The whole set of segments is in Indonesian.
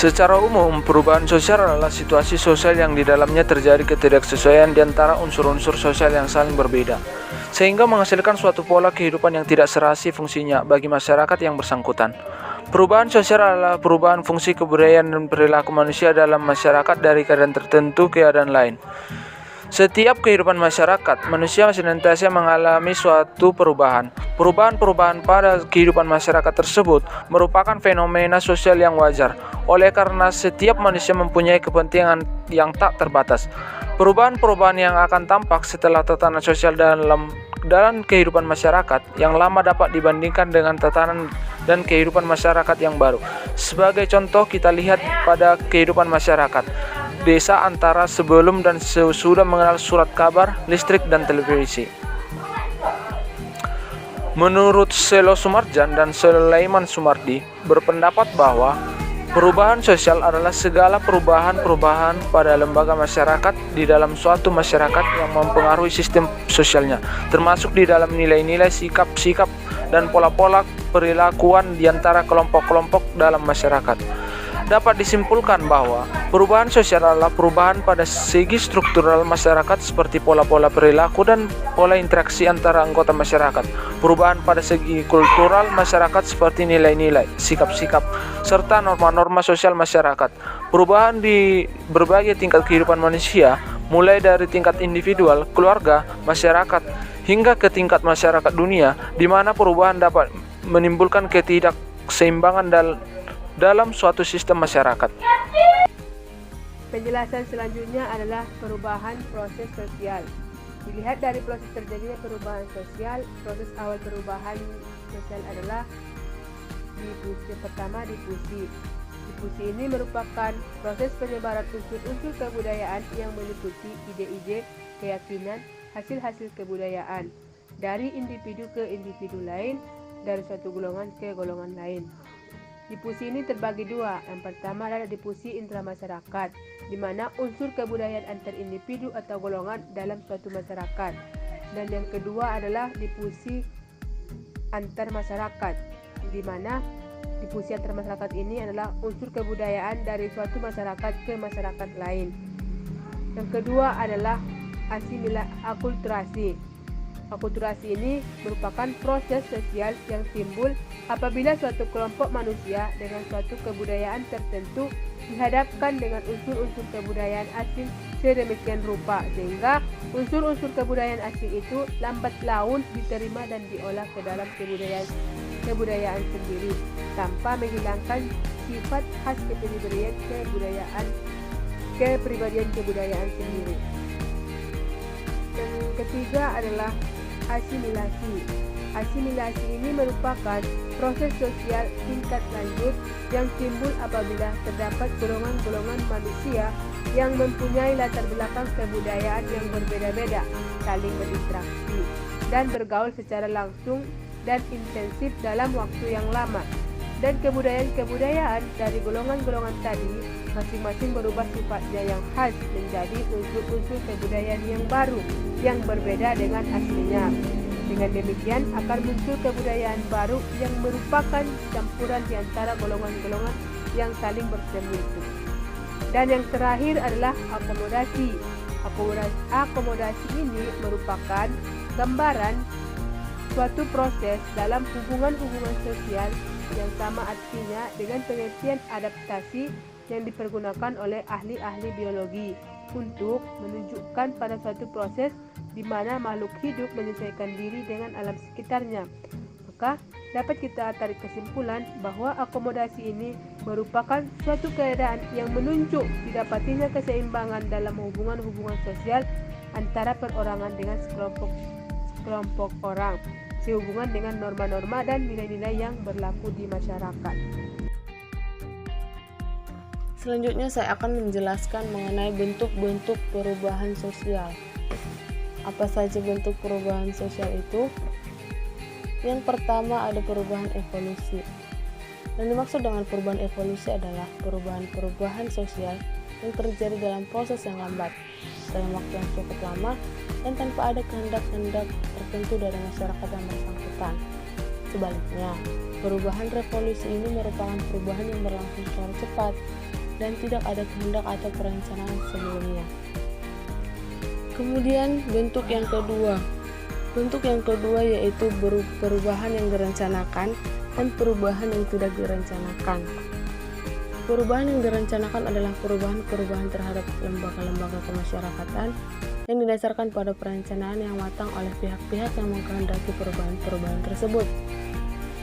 Secara umum, perubahan sosial adalah situasi sosial yang di dalamnya terjadi ketidaksesuaian di antara unsur-unsur sosial yang saling berbeda, sehingga menghasilkan suatu pola kehidupan yang tidak serasi fungsinya bagi masyarakat yang bersangkutan. Perubahan sosial adalah perubahan fungsi kebudayaan dan perilaku manusia dalam masyarakat dari keadaan tertentu ke keadaan lain. Setiap kehidupan masyarakat, manusia senantiasa mengalami suatu perubahan. Perubahan-perubahan pada kehidupan masyarakat tersebut merupakan fenomena sosial yang wajar, oleh karena setiap manusia mempunyai kepentingan yang tak terbatas. Perubahan-perubahan yang akan tampak setelah tatanan sosial dalam kehidupan masyarakat yang lama dapat dibandingkan dengan tatanan dan kehidupan masyarakat yang baru. Sebagai contoh, kita lihat pada kehidupan masyarakat desa antara sebelum dan sesudah mengenal surat kabar, listrik, dan televisi. Menurut Selo Sumarjan dan Sulaiman Sumardi berpendapat bahwa perubahan sosial adalah segala perubahan-perubahan pada lembaga masyarakat di dalam suatu masyarakat yang mempengaruhi sistem sosialnya, termasuk di dalam nilai-nilai, sikap-sikap, dan pola-pola perilakuan di antara kelompok-kelompok dalam masyarakat. Dapat disimpulkan bahwa perubahan sosial adalah perubahan pada segi struktural masyarakat seperti pola-pola perilaku dan pola interaksi antara anggota masyarakat. Perubahan pada segi kultural masyarakat seperti nilai-nilai, sikap-sikap, serta norma-norma sosial masyarakat. Perubahan di berbagai tingkat kehidupan manusia, mulai dari tingkat individual, keluarga, masyarakat, hingga ke tingkat masyarakat dunia, di mana perubahan dapat menimbulkan ketidakseimbangan dalam suatu sistem masyarakat. Penjelasan selanjutnya adalah perubahan proses sosial. Dilihat dari proses terjadinya perubahan sosial, proses awal perubahan sosial adalah difusi. Pertama, difusi. Difusi ini merupakan proses penyebaran unsur-unsur kebudayaan yang meliputi ide-ide, keyakinan, hasil-hasil kebudayaan dari individu ke individu lain, dari suatu golongan ke golongan lain. Difusi ini terbagi dua. Yang pertama adalah difusi intramasyarakat, di mana unsur kebudayaan antar individu atau golongan dalam suatu masyarakat. Dan yang kedua adalah difusi antar masyarakat, di mana difusi antar masyarakat ini adalah unsur kebudayaan dari suatu masyarakat ke masyarakat lain. Yang kedua adalah akulturasi. Akulturasi ini merupakan proses sosial yang timbul apabila suatu kelompok manusia dengan suatu kebudayaan tertentu dihadapkan dengan unsur-unsur kebudayaan asing sedemikian rupa sehingga unsur-unsur kebudayaan asing itu lambat laun diterima dan diolah ke dalam kebudayaan sendiri tanpa menghilangkan sifat khas kepribadian kebudayaan sendiri. Yang ketiga adalah asimilasi. Asimilasi ini merupakan proses sosial tingkat lanjut yang timbul apabila terdapat golongan-golongan manusia yang mempunyai latar belakang kebudayaan yang berbeda-beda, saling berinteraksi dan bergaul secara langsung dan intensif dalam waktu yang lama. Dan kebudayaan-kebudayaan dari golongan-golongan tadi masing-masing berubah sifatnya yang khas menjadi unsur-unsur kebudayaan yang baru yang berbeda dengan aslinya. Dengan demikian akan muncul kebudayaan baru yang merupakan campuran di antara golongan-golongan yang saling bersemi. Dan yang terakhir adalah akomodasi. Akomodasi ini merupakan gambaran suatu proses dalam hubungan-hubungan sosial yang sama artinya dengan pengertian adaptasi yang dipergunakan oleh ahli-ahli biologi untuk menunjukkan pada suatu proses di mana makhluk hidup menyesuaikan diri dengan alam sekitarnya. Maka dapat kita tarik kesimpulan bahwa akomodasi ini merupakan suatu keadaan yang menunjuk didapatinya keseimbangan dalam hubungan-hubungan sosial antara perorangan dengan sekelompok orang, sehubungan dengan norma-norma dan nilai-nilai yang berlaku di masyarakat. Selanjutnya saya akan menjelaskan mengenai bentuk-bentuk perubahan sosial. Apa saja bentuk perubahan sosial itu? Yang pertama ada perubahan evolusi. Yang dimaksud dengan perubahan evolusi adalah perubahan-perubahan sosial yang terjadi dalam proses yang lambat, dalam waktu yang cukup lama, dan tanpa ada kehendak-kehendak tertentu dari masyarakat yang bersangkutan. Sebaliknya, Perubahan revolusi ini merupakan perubahan yang berlangsung secara cepat dan tidak ada kehendak atau perencanaan sebelumnya. Kemudian bentuk yang kedua. Bentuk yang kedua yaitu perubahan yang direncanakan dan perubahan yang tidak direncanakan. Perubahan yang direncanakan adalah perubahan terhadap lembaga-lembaga kemasyarakatan yang didasarkan pada perencanaan yang matang oleh pihak-pihak yang mengkehendaki perubahan-perubahan tersebut.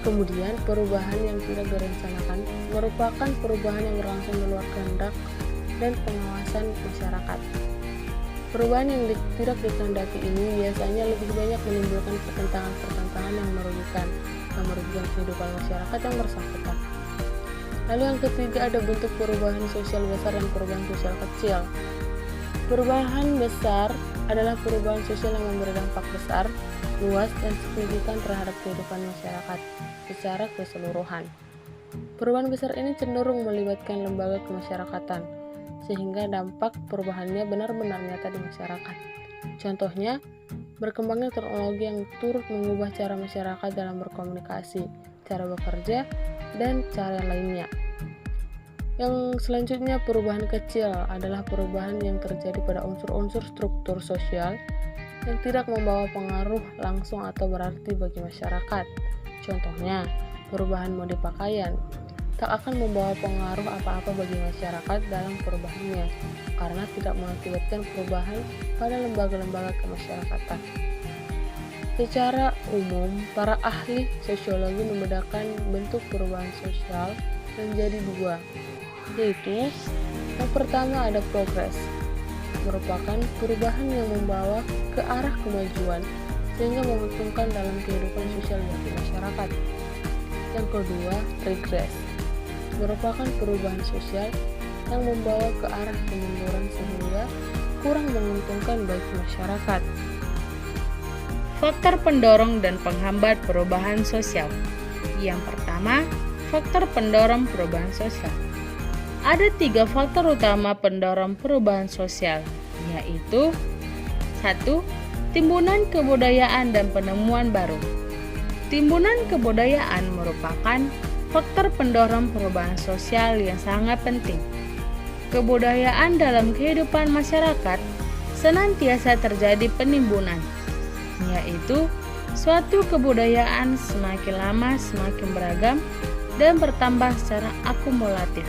Kemudian, perubahan yang tidak direncanakan merupakan perubahan yang berlangsung di luar kehendak dan pengawasan masyarakat. Perubahan yang tidak dikehendaki ini biasanya lebih banyak menimbulkan pertentangan-pertentangan yang merugikan kehidupan masyarakat yang bersangkutan. Lalu yang ketiga ada bentuk perubahan sosial besar dan perubahan sosial kecil. Perubahan besar adalah perubahan sosial yang memberi dampak besar, luas, dan signifikan terhadap kehidupan masyarakat secara keseluruhan. Perubahan besar ini cenderung melibatkan lembaga kemasyarakatan, sehingga dampak perubahannya benar-benar nyata di masyarakat. Contohnya, berkembangnya teknologi yang turut mengubah cara masyarakat dalam berkomunikasi, cara bekerja, dan cara lainnya. Yang selanjutnya, perubahan kecil adalah perubahan yang terjadi pada unsur-unsur struktur sosial yang tidak membawa pengaruh langsung atau berarti bagi masyarakat. Contohnya, perubahan mode pakaian tak akan membawa pengaruh apa-apa bagi masyarakat dalam perubahannya karena tidak mengakibatkan perubahan pada lembaga-lembaga kemasyarakatan. Secara umum, para ahli sosiologi membedakan bentuk perubahan sosial menjadi dua, yaitu yang pertama ada progres, merupakan perubahan yang membawa ke arah kemajuan sehingga menguntungkan dalam kehidupan sosial bagi masyarakat. Yang kedua, regress, merupakan perubahan sosial yang membawa ke arah kemunduran sehingga kurang menguntungkan bagi masyarakat. Faktor pendorong dan penghambat perubahan sosial. Yang pertama, faktor pendorong perubahan sosial. Ada 3 faktor utama pendorong perubahan sosial, yaitu 1. Timbunan kebudayaan dan penemuan baru. Timbunan kebudayaan merupakan faktor pendorong perubahan sosial yang sangat penting. Kebudayaan dalam kehidupan masyarakat senantiasa terjadi penimbunan, yaitu suatu kebudayaan semakin lama semakin beragam dan bertambah secara akumulatif.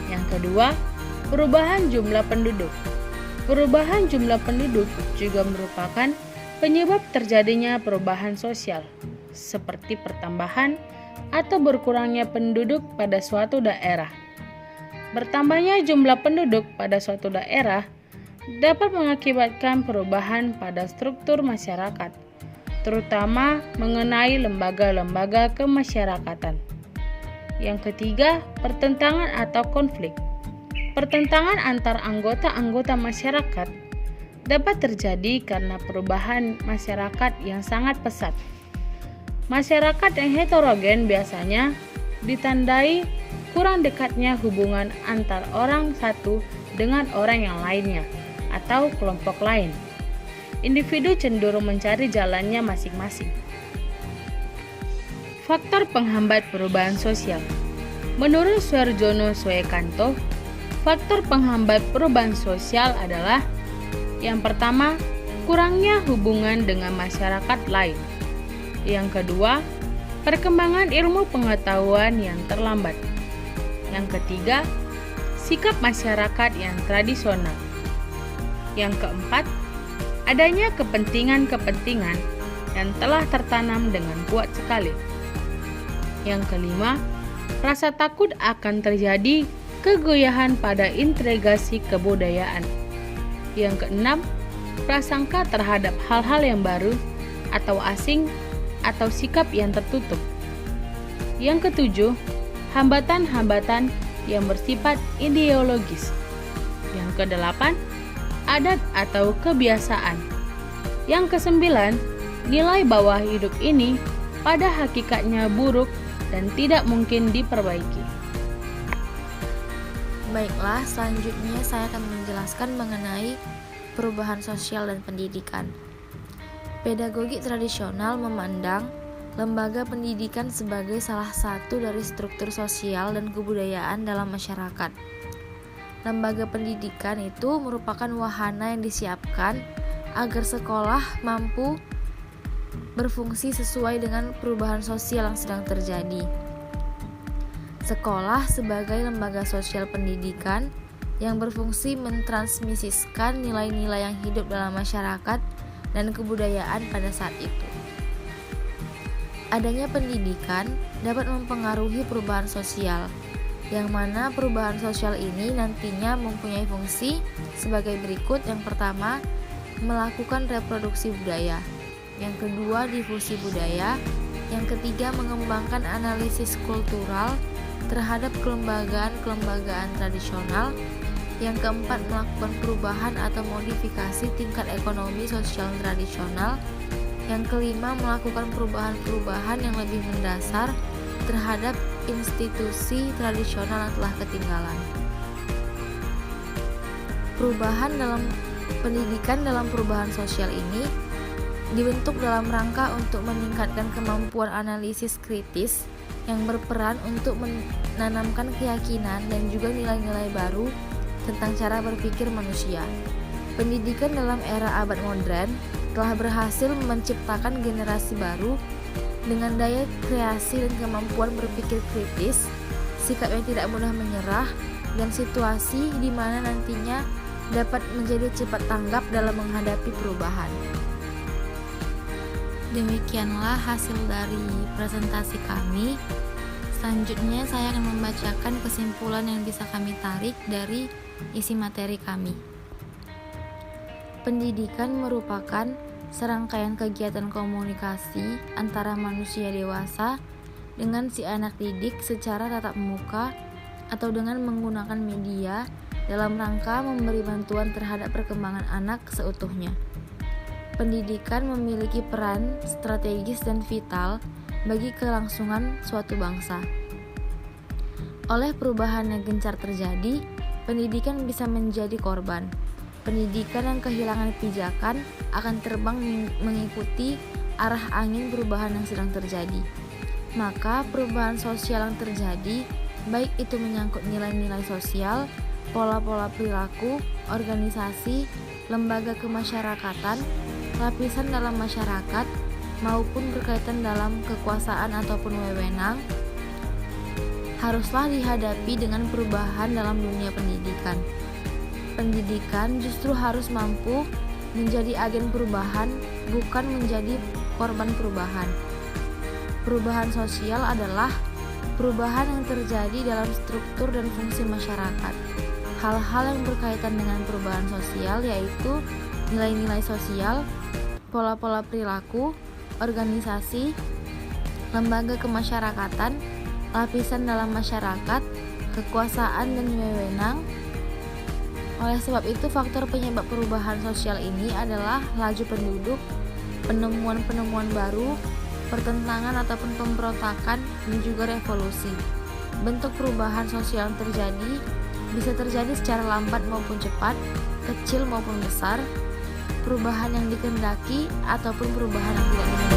Yang kedua, perubahan jumlah penduduk. Perubahan jumlah penduduk juga merupakan penyebab terjadinya perubahan sosial, seperti pertambahan atau berkurangnya penduduk pada suatu daerah. Bertambahnya jumlah penduduk pada suatu daerah dapat mengakibatkan perubahan pada struktur masyarakat, terutama mengenai lembaga-lembaga kemasyarakatan. Yang ketiga, pertentangan atau konflik. Pertentangan antar anggota-anggota masyarakat dapat terjadi karena perubahan masyarakat yang sangat pesat. Masyarakat yang heterogen biasanya ditandai kurang dekatnya hubungan antar orang satu dengan orang yang lainnya atau kelompok lain. Individu cenderung mencari jalannya masing-masing. Faktor penghambat perubahan sosial. Menurut Suharjono Swekanto, faktor penghambat perubahan sosial adalah yang pertama, kurangnya hubungan dengan masyarakat lain. Yang kedua, perkembangan ilmu pengetahuan yang terlambat. Yang ketiga, sikap masyarakat yang tradisional. Yang keempat, adanya kepentingan-kepentingan yang telah tertanam dengan kuat sekali. Yang kelima, rasa takut akan terjadi kegoyahan pada integrasi kebudayaan. Yang keenam, prasangka terhadap hal-hal yang baru atau asing atau sikap yang tertutup. Yang ketujuh, hambatan-hambatan yang bersifat ideologis. Yang kedelapan, adat atau kebiasaan. Yang kesembilan, nilai bahwa hidup ini pada hakikatnya buruk dan tidak mungkin diperbaiki. Baiklah, selanjutnya saya akan menjelaskan mengenai perubahan sosial dan pendidikan. Pedagogi tradisional memandang lembaga pendidikan sebagai salah satu dari struktur sosial dan kebudayaan dalam masyarakat. Lembaga pendidikan itu merupakan wahana yang disiapkan agar sekolah mampu berfungsi sesuai dengan perubahan sosial yang sedang terjadi. Sekolah sebagai lembaga sosial pendidikan yang berfungsi mentransmisikan nilai-nilai yang hidup dalam masyarakat dan kebudayaan pada saat itu. Adanya pendidikan dapat mempengaruhi perubahan sosial, yang mana perubahan sosial ini nantinya mempunyai fungsi sebagai berikut. Yang pertama, melakukan reproduksi budaya. Yang kedua, difusi budaya. Yang ketiga, mengembangkan analisis kultural terhadap kelembagaan tradisional. Yang keempat, melakukan perubahan atau modifikasi tingkat ekonomi sosial tradisional. Yang kelima, melakukan perubahan-perubahan yang lebih mendasar terhadap institusi tradisional yang telah ketinggalan. Pendidikan dalam perubahan sosial ini dibentuk dalam rangka untuk meningkatkan kemampuan analisis kritis yang berperan untuk menanamkan keyakinan dan juga nilai-nilai baru tentang cara berpikir manusia. Pendidikan dalam era abad modern telah berhasil menciptakan generasi baru dengan daya kreasi dan kemampuan berpikir kritis, sikap yang tidak mudah menyerah, dan situasi di mana nantinya dapat menjadi cepat tanggap dalam menghadapi perubahan. Demikianlah hasil dari presentasi kami. Selanjutnya saya akan membacakan kesimpulan yang bisa kami tarik dari isi materi kami. Pendidikan merupakan serangkaian kegiatan komunikasi antara manusia dewasa dengan si anak didik secara tatap muka atau dengan menggunakan media dalam rangka memberi bantuan terhadap perkembangan anak seutuhnya. Pendidikan memiliki peran strategis dan vital bagi kelangsungan suatu bangsa. Oleh perubahan yang gencar terjadi, pendidikan bisa menjadi korban. Pendidikan yang kehilangan pijakan akan terbang mengikuti arah angin perubahan yang sedang terjadi. Maka perubahan sosial yang terjadi, baik itu menyangkut nilai-nilai sosial, pola-pola perilaku, organisasi, lembaga kemasyarakatan, lapisan dalam masyarakat, maupun berkaitan dalam kekuasaan ataupun wewenang, haruslah dihadapi dengan perubahan dalam dunia pendidikan. Pendidikan justru harus mampu menjadi agen perubahan, bukan menjadi korban perubahan. Perubahan sosial adalah perubahan yang terjadi dalam struktur dan fungsi masyarakat. Hal-hal yang berkaitan dengan perubahan sosial yaitu nilai-nilai sosial, pola-pola perilaku, organisasi, lembaga kemasyarakatan, lapisan dalam masyarakat, kekuasaan dan wewenang. Oleh sebab itu, faktor penyebab perubahan sosial ini adalah laju penduduk, penemuan-penemuan baru, pertentangan ataupun pemberontakan, dan juga revolusi. Bentuk perubahan sosial yang terjadi bisa terjadi secara lambat maupun cepat, kecil maupun besar, perubahan yang dikehendaki ataupun perubahan yang tidak dikehendaki.